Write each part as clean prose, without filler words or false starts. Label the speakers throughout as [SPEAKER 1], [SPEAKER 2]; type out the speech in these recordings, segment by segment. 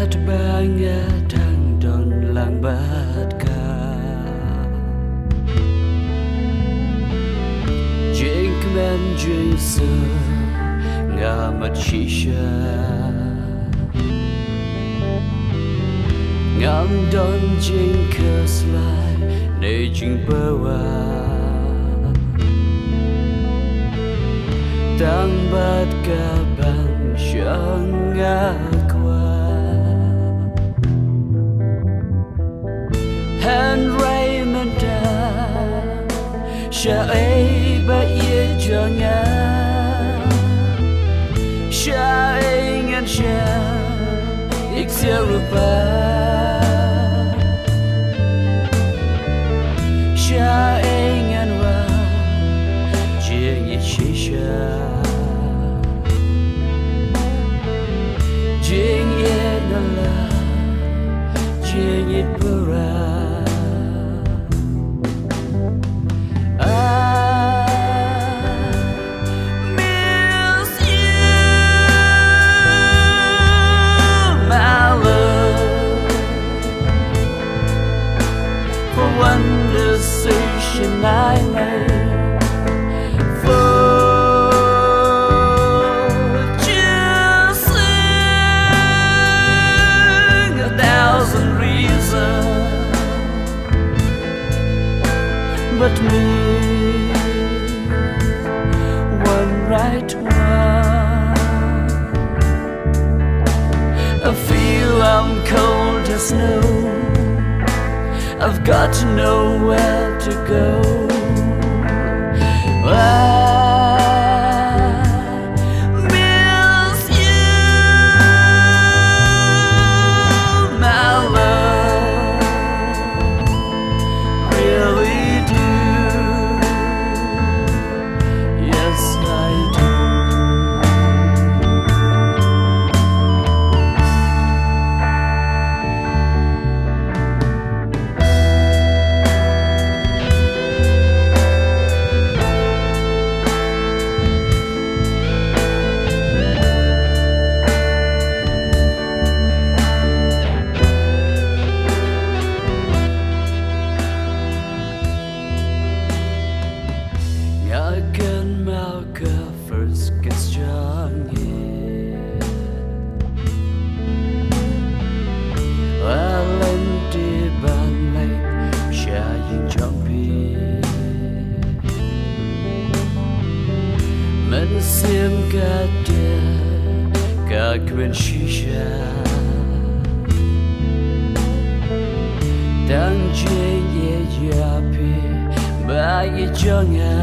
[SPEAKER 1] Gat banga đang đòn làng bát ca Chuyện men chuyện xưa ngà mặt chỉ xa ngắm đón trên cơ slide để chinh bơ hoa tăng bát ca bằng chẳng ngã Cha ấy ba ye cho ngã Cha ấy ngăn cha Ik zero ba Cha ấy ngăn wa Chia ye chi cha Jing ye na la Chia ye pura One decision I made for just sing 1,000 reasons, but me, one right one. I feel I'm cold as snow. I've got to know where to go. I miss you, my love, really do. Yes, I do. Cơn mau cơ first gets strong lên đi ban lây cha yên trong bi mình xem cả đời cả quyền shisha đang chơi ye yapi ba ye jonga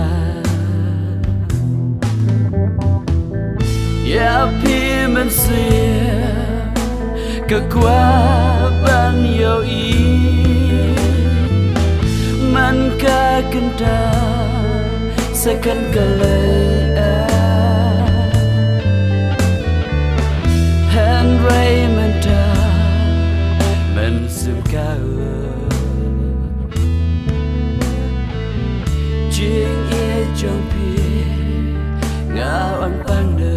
[SPEAKER 1] Yapi mình xưa cực quá ban yêu ý man ca kinh ta sẽ cần cả lời Henry mình ta mình xưa ca chuyện ye trong bia ngao ăn tăng đời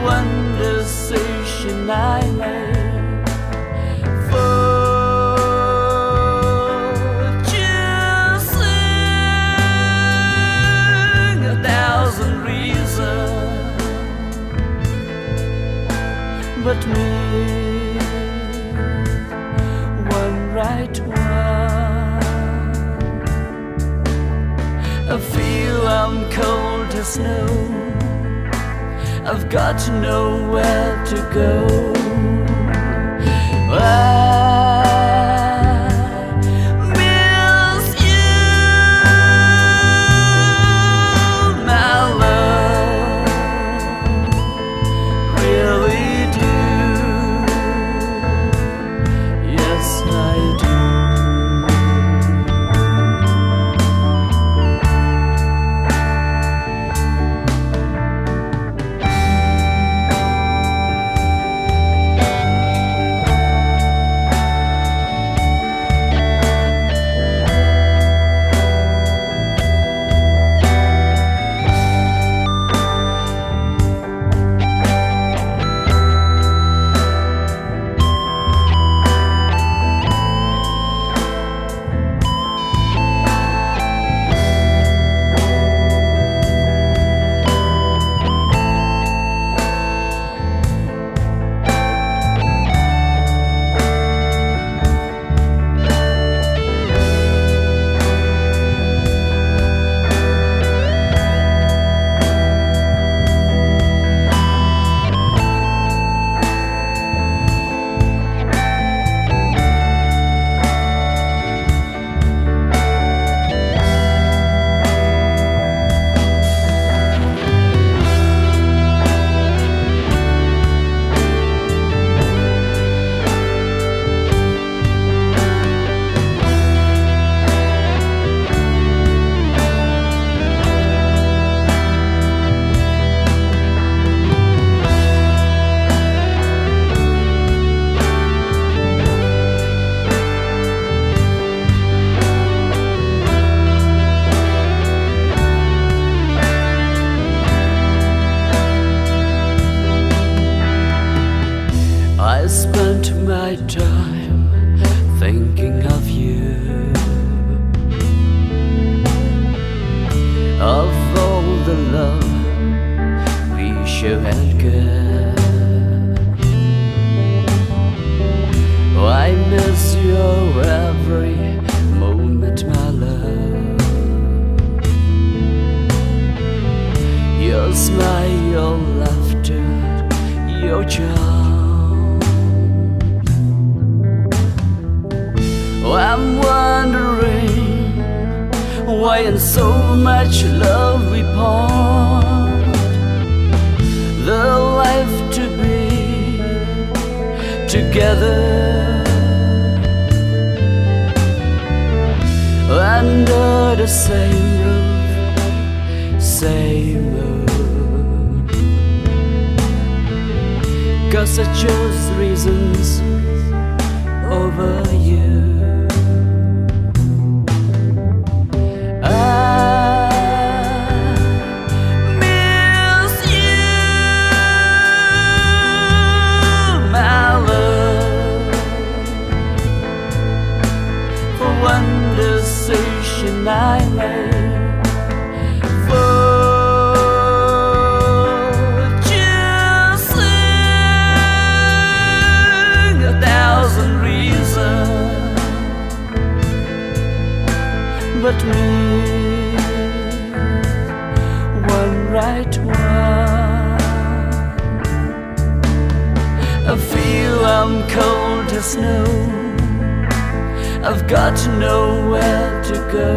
[SPEAKER 1] One decision I made for just sing 1,000 reasons, but me, one right one. I feel I'm cold as snow. I've got to know where to go. I miss you, my love, really do. Yes, I do. spent my time thinking of you, of all the love we should have got. I miss your every moment, my love. Your smile, your laughter, your charm. I'm wondering why in so much love we part, the life to be together under the same roof, same moon. 'Cause I chose reasons over you. One decision I made for choosing 1,000 reasons, but me, one right one. I feel I'm cold as snow. I've got to know where to go.